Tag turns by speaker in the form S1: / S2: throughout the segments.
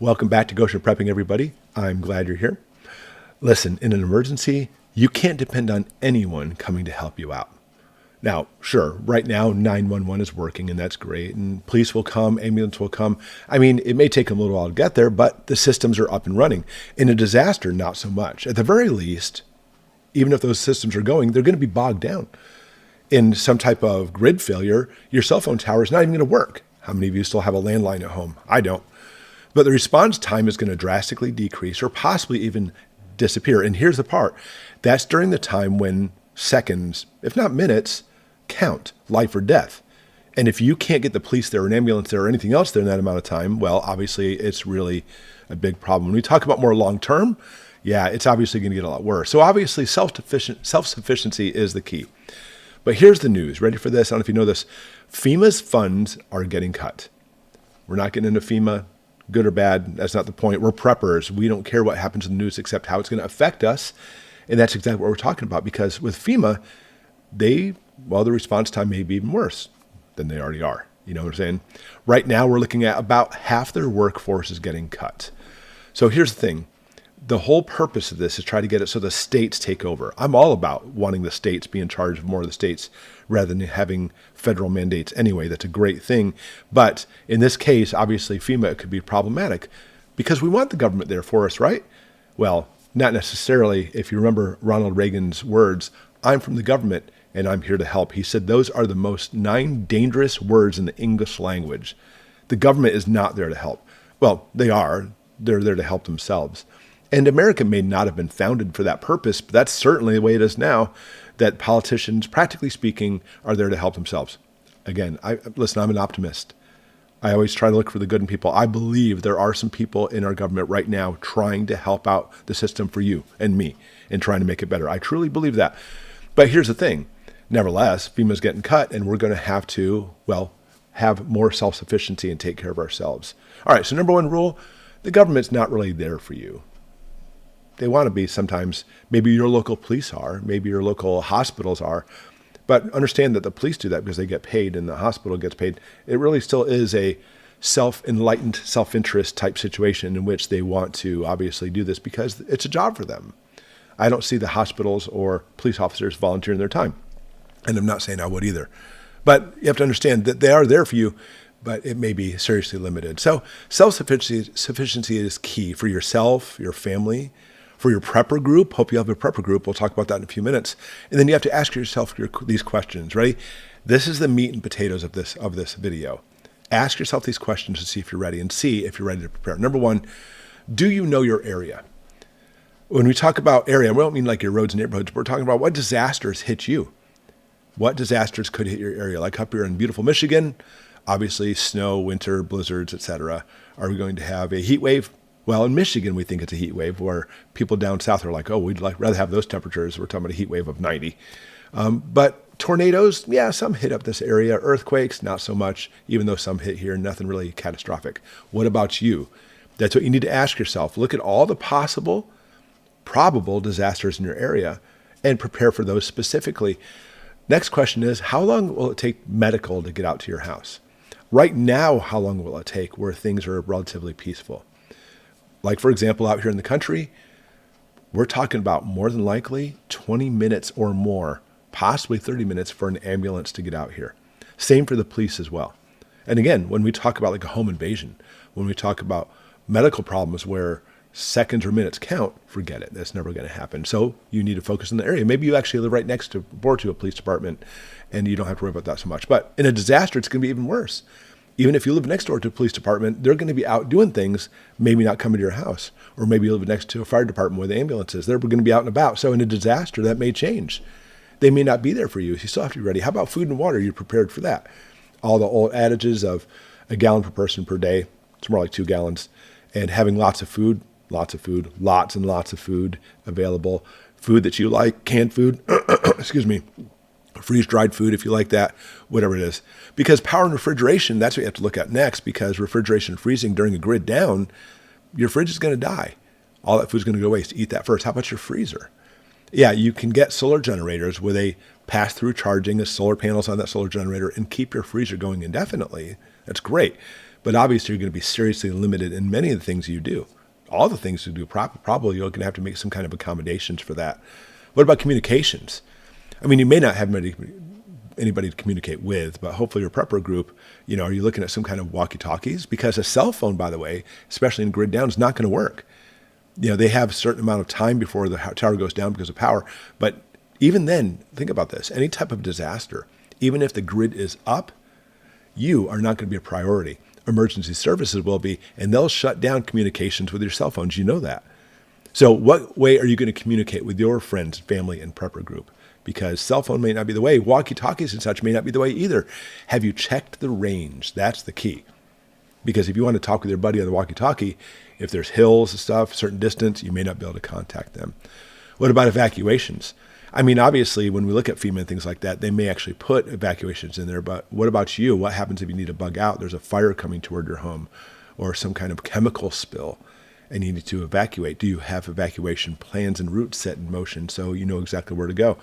S1: Welcome back to Goshen Prepping, everybody. I'm glad you're here. Listen, in an emergency, you can't depend on anyone coming to help you out. Now, sure, right now 911 is working and that's great, and police will come, ambulance will come. I mean, it may take them a little while to get there, but the systems are up and running. In a disaster, not so much. At the very least, even if those systems are going, they're going to be bogged down. In some type of grid failure, your cell phone tower is not even going to work. How many of you still have a landline at home? I don't. But the response time is going to drastically decrease or possibly even disappear. And here's the part. That's during the time when seconds, if not minutes, count life or death. And if you can't get the police there, an ambulance there, or anything else there in that amount of time, well, obviously it's really a big problem. When we talk about more long-term, yeah, it's obviously going to get a lot worse. So obviously self-sufficiency is the key. But here's the news. Ready for this? I don't know if you know this. FEMA's funds are getting cut. We're not getting into FEMA. Good or bad, that's not the point. We're preppers. We don't care what happens in the news except how it's going to affect us. And that's exactly what we're talking about, because with FEMA, the response time may be even worse than they already are. You know what I'm saying? Right now, we're looking at about half their workforce is getting cut. So here's the thing. The whole purpose of this is try to get it so the states take over. I'm all about wanting the states be in charge of more of the states rather than having federal mandates anyway. That's a great thing. But in this case, obviously, FEMA could be problematic because we want the government there for us, right? Well, not necessarily. If you remember Ronald Reagan's words, I'm from the government and I'm here to help. He said those are the most 9 dangerous words in the English language. The government is not there to help. Well, they are. They're there to help themselves. And America may not have been founded for that purpose, but that's certainly the way it is now, that politicians, practically speaking, are there to help themselves. Again, listen, I'm an optimist. I always try to look for the good in people. I believe there are some people in our government right now trying to help out the system for you and me and trying to make it better. I truly believe that. But here's the thing. Nevertheless, FEMA's getting cut, and we're going to have to, have more self-sufficiency and take care of ourselves. All right, so number one rule, the government's not really there for you. They want to be sometimes. Maybe your local police are, maybe your local hospitals are, but understand that the police do that because they get paid and the hospital gets paid. It really still is a self-enlightened, self-interest type situation in which they want to obviously do this because it's a job for them. I don't see the hospitals or police officers volunteering their time, and I'm not saying I would either. But you have to understand that they are there for you, but it may be seriously limited. So self-sufficiency is key for yourself, your family, for your prepper group. Hope you have a prepper group. We'll talk about that in a few minutes. And then you have to ask yourself these questions. Ready? This is the meat and potatoes of this video. Ask yourself these questions to see if you're ready and see if you're ready to prepare. Number one, do you know your area? When we talk about area, we don't mean like your roads and neighborhoods. We're talking about what disasters hit you. What disasters could hit your area? Like up here in beautiful Michigan, obviously snow, winter, blizzards, etc. Are we going to have a heat wave? Well, in Michigan, we think it's a heat wave, where people down south are like, oh, we'd rather have those temperatures. We're talking about a heat wave of 90. But tornadoes, yeah, some hit up this area. Earthquakes, not so much, even though some hit here, nothing really catastrophic. What about you? That's what you need to ask yourself. Look at all the possible, probable disasters in your area and prepare for those specifically. Next question is, how long will it take medical to get out to your house? Right now, how long will it take where things are relatively peaceful? Like, for example, out here in the country, we're talking about more than likely 20 minutes or more, possibly 30 minutes for an ambulance to get out here. Same for the police as well. And again, when we talk about like a home invasion, when we talk about medical problems where seconds or minutes count, forget it. That's never going to happen. So you need to focus in the area. Maybe you actually live right next to a police department and you don't have to worry about that so much. But in a disaster, it's going to be even worse. Even if you live next door to a police department, they're going to be out doing things, maybe not coming to your house. Or maybe you live next to a fire department where the ambulance is. They're going to be out and about. So in a disaster, that may change. They may not be there for you. You still have to be ready. How about food and water? You're prepared for that. All the old adages of a gallon per person per day. It's more like 2 gallons. And having lots and lots of food available. Food that you like, canned food, excuse me. Freeze-dried food if you like that, whatever it is. Because power and refrigeration, that's what you have to look at next, because refrigeration and freezing during a grid down, your fridge is going to die. All that food's going to go waste. Eat that first. How about your freezer? Yeah, you can get solar generators where they pass through charging the solar panels on that solar generator and keep your freezer going indefinitely. That's great. But obviously, you're going to be seriously limited in many of the things you do. All the things you do, probably you're going to have to make some kind of accommodations for that. What about communications? I mean, you may not have anybody to communicate with, but hopefully your prepper group, are you looking at some kind of walkie-talkies? Because a cell phone, by the way, especially in grid down, is not going to work. They have a certain amount of time before the tower goes down because of power. But even then, think about this. Any type of disaster, even if the grid is up, you are not going to be a priority. Emergency services will be, and they'll shut down communications with your cell phones. You know that. So what way are you going to communicate with your friends, family, and prepper group? Because cell phone may not be the way. Walkie-talkies and such may not be the way either. Have you checked the range? That's the key. Because if you want to talk with your buddy on the walkie-talkie, if there's hills and stuff, certain distance, you may not be able to contact them. What about evacuations? I mean, obviously, when we look at FEMA and things like that, they may actually put evacuations in there. But what about you? What happens if you need to bug out? There's a fire coming toward your home or some kind of chemical spill and you need to evacuate. Do you have evacuation plans and routes set in motion so you know exactly where to go?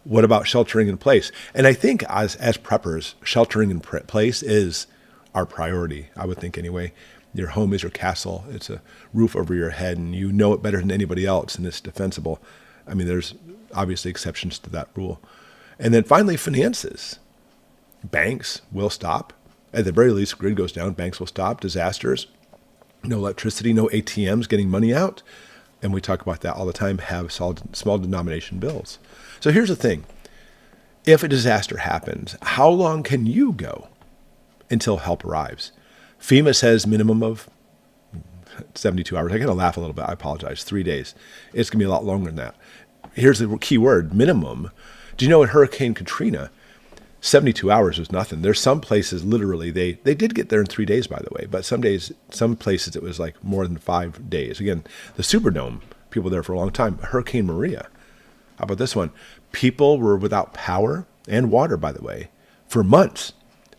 S1: What about sheltering in place? And I think as preppers, sheltering in place is our priority, I would think anyway. Your home is your castle. It's a roof over your head, and you know it better than anybody else, and it's defensible. I mean, there's obviously exceptions to that rule. And then finally, finances. Banks will stop. At the very least, grid goes down, banks will stop. Disasters, no electricity, no ATMs getting money out. And we talk about that all the time, have small denomination bills. So here's the thing. If a disaster happens, how long can you go until help arrives? FEMA says minimum of 72 hours. I got to laugh a little bit. I apologize. 3 days. It's going to be a lot longer than that. Here's the key word, minimum. Do you know at Hurricane Katrina, 72 hours was nothing. There's some places literally, they did get there in 3 days, by the way, but some places it was like more than 5 days. Again, the Superdome, people there for a long time. Hurricane Maria. How about this one? People were without power and water, by the way, for months,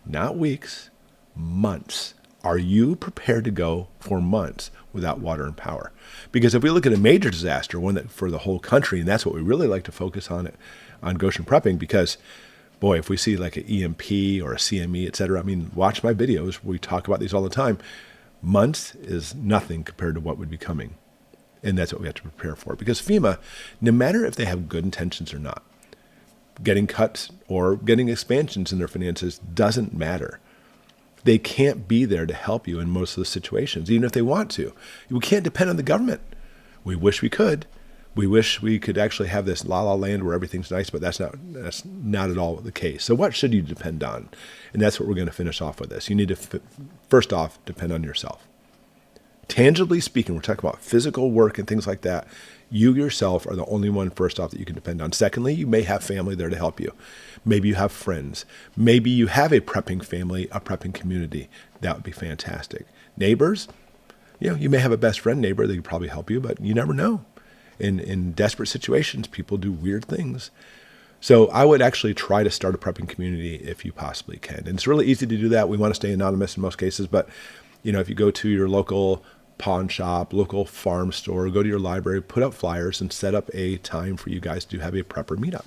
S1: not weeks, months. Are you prepared to go for months without water and power? Because if we look at a major disaster, one that for the whole country, and that's what we really like to focus on Goshen prepping, because boy, if we see like an EMP or a CME, et cetera, I mean, watch my videos. We talk about these all the time. Months is nothing compared to what would be coming. And that's what we have to prepare for. Because FEMA, no matter if they have good intentions or not, getting cuts or getting expansions in their finances doesn't matter. They can't be there to help you in most of the situations, even if they want to. We can't depend on the government. We wish we could. We wish we could actually have this la-la land where everything's nice, but that's not at all the case. So what should you depend on? And that's what we're going to finish off with this. You need to, first off, depend on yourself. Tangibly speaking, we're talking about physical work and things like that. You yourself are the only one, first off, that you can depend on. Secondly, you may have family there to help you. Maybe you have friends. Maybe you have a prepping family, a prepping community. That would be fantastic. Neighbors, you may have a best friend neighbor that could probably help you, but you never know. In desperate situations, people do weird things. So I would actually try to start a prepping community if you possibly can. And it's really easy to do that. We want to stay anonymous in most cases, but if you go to your local pawn shop, local farm store, go to your library, put up flyers and set up a time for you guys to have a prepper meetup.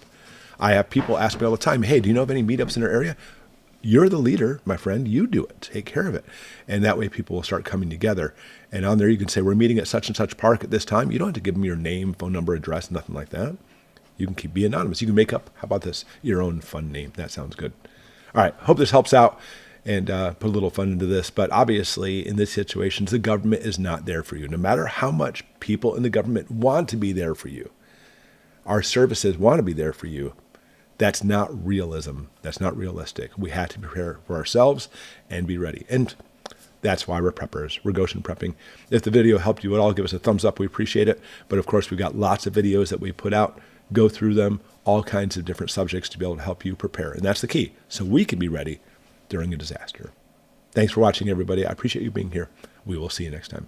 S1: I have people ask me all the time, hey, do you know of any meetups in our area? You're the leader, my friend. You do it. Take care of it. And that way people will start coming together. And on there you can say, we're meeting at such and such park at this time. You don't have to give them your name, phone number, address, nothing like that. You can be anonymous. You can make up, how about this, your own fun name. That sounds good. All right. Hope this helps out and put a little fun into this. But obviously, in this situation, the government is not there for you. No matter how much people in the government want to be there for you, our services want to be there for you, that's not realism. That's not realistic. We have to prepare for ourselves and be ready. And that's why we're preppers. We're Goshen Prepping. If the video helped you at all, give us a thumbs up. We appreciate it. But of course, we've got lots of videos that we put out. Go through them, all kinds of different subjects to be able to help you prepare. And that's the key, so we can be ready during a disaster. Thanks for watching, everybody. I appreciate you being here. We will see you next time.